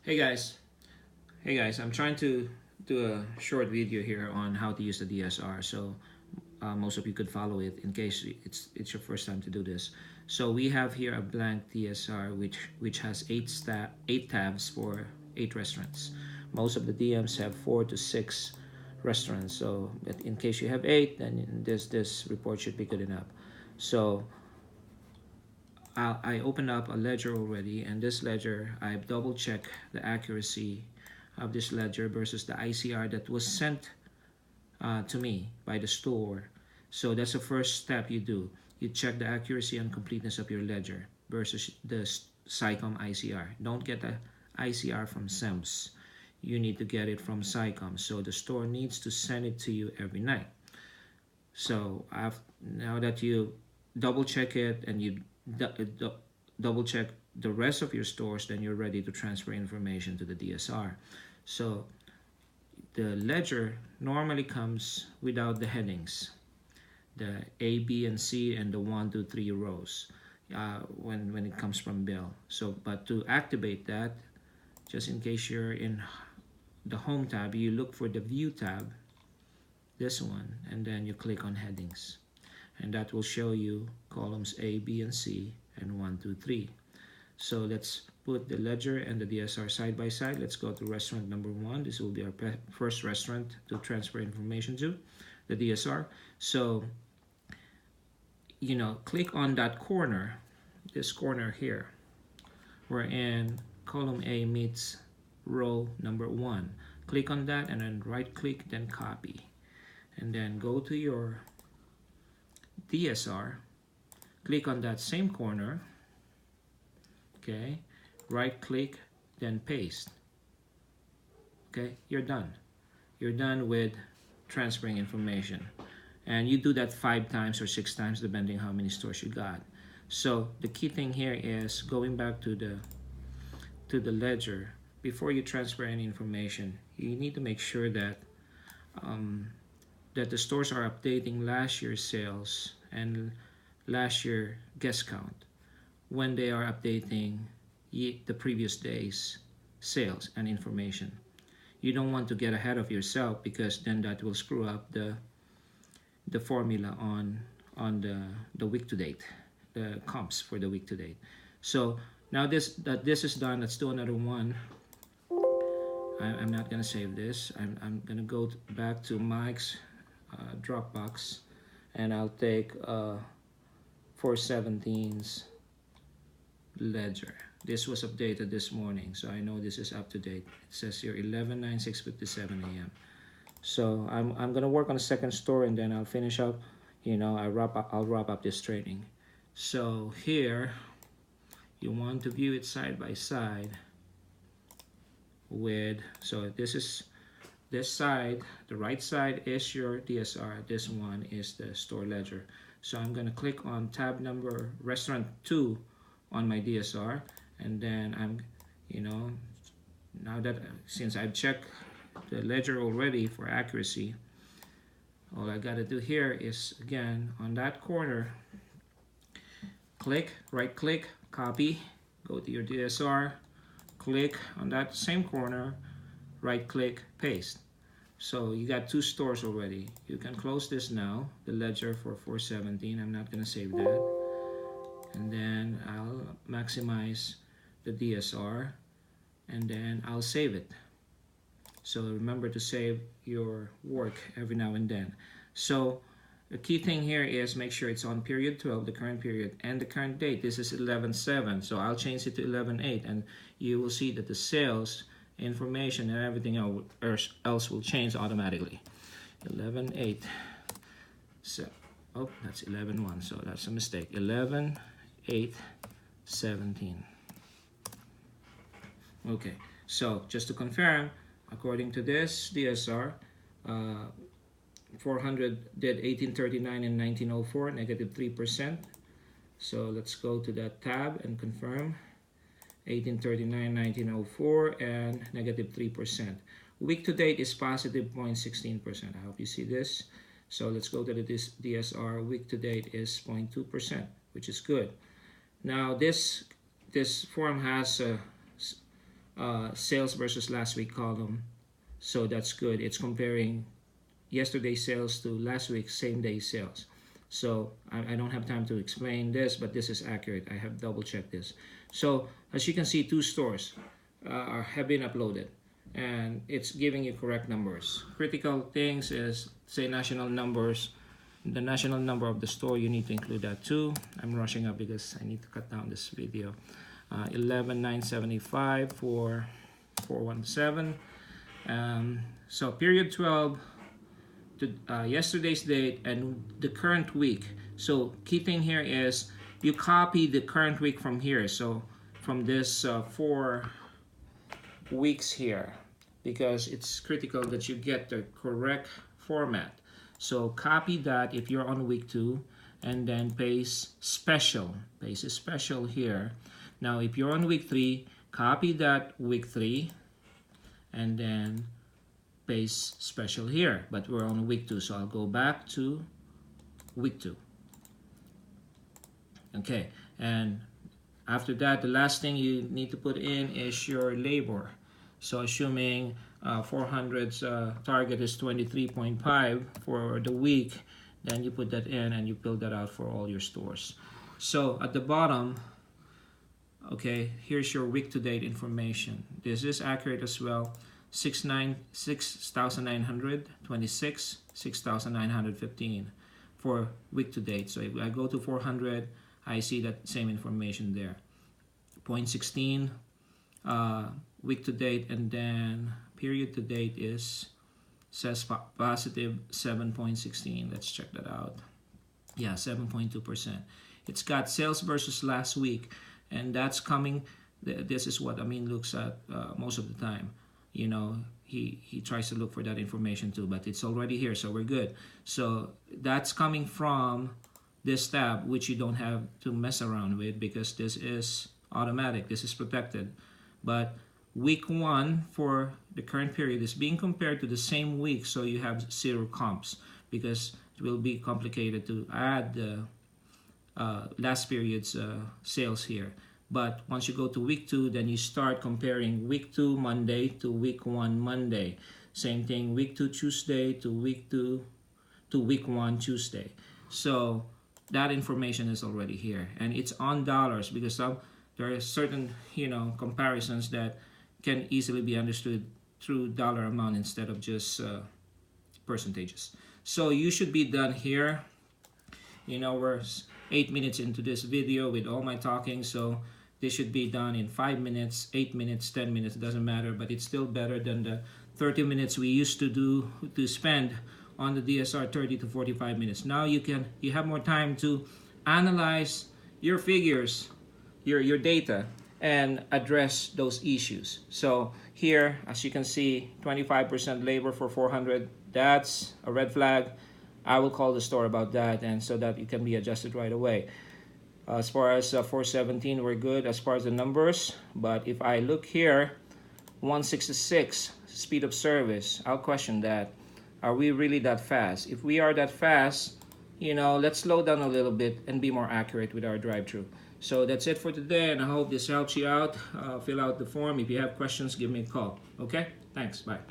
Hey guys, I'm trying to do a short video here on how to use the DSR, so most of you could follow it in case it's your first time to do this. So we have here a blank DSR which has eight tabs for 8 restaurants. Most of the DMs have 4 to 6 restaurants, so in case you have 8, then this report should be good enough. So I opened up a ledger already, and this ledger, I've double checked the accuracy of this ledger versus the ICR that was sent to me by the store. So that's the first step you do. You check the accuracy and completeness of your ledger versus the SciComm ICR. Don't get the ICR from SEMS. You need to get it from SciComm. So the store needs to send it to you every night. So now that you double check it and you double check the rest of your stores, then you're ready to transfer information to the DSR. So the ledger normally comes without the headings, the A, B, and C, and the 1, 2, 3 rows when it comes from bill. So, but to activate that, just in case you're in the Home tab, you look for the View tab, this one, and then you click on Headings. And that will show you columns A, B, and C, and 1, 2, 3. So let's put the ledger and the DSR side by side. Let's go to restaurant number 1. This will be our first restaurant to transfer information to, the DSR. So, click on that corner, this corner here, wherein column A meets row number 1. Click on that and then right click, then copy. And then go to your DSR, click on that same corner, okay, right click, then paste. Okay, you're done. You're done with transferring information. And you do that 5 times or 6 times depending how many stores you got. So the key thing here is going back to the ledger. Before you transfer any information, you need to make sure that that the stores are updating last year's sales and last year guest count when they are updating the previous day's sales and information. You don't want to get ahead of yourself, because then that will screw up the formula on the week to date, the comps for the week to date. So now that this is done, let's do another one. I'm not gonna save this. I'm gonna go back to Mike's Dropbox, and I'll take 417's ledger. This was updated this morning, so I know this is up to date. It says here 11/9/6:57 a.m. So I'm gonna work on the second store, and then I'll finish up. I'll wrap up this training. So here, you want to view it side by side with. So this side, the right side is your DSR. This one is the store ledger. So I'm gonna click on tab number restaurant 2 on my DSR, and then now that since I've checked the ledger already for accuracy, all I gotta do here is, again, on that corner, right click, copy, go to your DSR, click on that same corner, right click, paste. So you got 2 stores already. You can close this now, the ledger for 417. I'm not gonna save that. And then I'll maximize the DSR, and then I'll save it. So remember to save your work every now and then. So the key thing here is make sure it's on period 12, the current period, and the current date. This is 11/7, so I'll change it to 11/8, and you will see that the sales information and everything else will change automatically. 11/8. So, that's 11/1, so that's a mistake. 11/8/17. Okay, so just to confirm, according to this DSR, 400 did 1839 and 1904, -3%. So let's go to that tab and confirm. 1839, 1904, and -3%. Week to date is positive 0.16%. I hope you see this. So let's go to the DSR. Week to date is 0.2%, which is good. Now this form has sales versus last week column. So that's good. It's comparing yesterday's sales to last week's same day sales. So I don't have time to explain this, but this is accurate. I have double checked this. So as you can see, 2 stores have been uploaded, and it's giving you correct numbers. Critical things is, say, national numbers. The national number of the store, you need to include that too. I'm rushing up because I need to cut down this video. 11,975 for 417. So period 12 to yesterday's date and the current week. So key thing here is you copy the current week from here. So from this 4 weeks here, because it's critical that you get the correct format. So copy that if you're on week 2, and then paste special. Paste special here. Now if you're on week 3, copy that week 3, and then paste special here. But we're on week 2, so I'll go back to week 2. Okay, and after that, the last thing you need to put in is your labor. So assuming 400's target is 23.5 for the week, then you put that in and you build that out for all your stores. So at the bottom, okay, here's your week to date information. This is accurate as well. 6,926, 6,915 for week to date. So if I go to 400, I see that same information there. 0.16 week to date, and then period to date says positive 7.16. Let's check that out. Yeah, 7.2%. It's got sales versus last week, and that's coming. This is what Amin looks at most of the time. You know, he tries to look for that information too, but it's already here, so we're good. So that's coming from this tab, which you don't have to mess around with because this is automatic, this is protected. But week 1 for the current period is being compared to the same week, so you have 0 comps because it will be complicated to add the last period's sales here. But once you go to week 2, then you start comparing week 2 Monday to week 1 Monday. Same thing, week 2 Tuesday to week 2 to week 1 Tuesday. So that information is already here, and it's on dollars because there are certain comparisons that can easily be understood through dollar amount instead of just percentages. So you should be done here. We're 8 minutes into this video with all my talking, so this should be done in 5 minutes, 8 minutes, 10 minutes, doesn't matter, but it's still better than the 30 minutes we used to spend on the DSR 30 to 45 minutes. Now you have more time to analyze your figures, your data, and address those issues. So here, as you can see, 25% labor for 400, that's a red flag. I will call the store about that, and so that it can be adjusted right away. As far as 417, we're good as far as the numbers. But if I look here, 166 speed of service, I'll question that. Are we really that fast? If we are that fast, let's slow down a little bit and be more accurate with our drive-thru. So that's it for today, and I hope this helps you out. Fill out the form. If you have questions, give me a call. Okay? Thanks. Bye.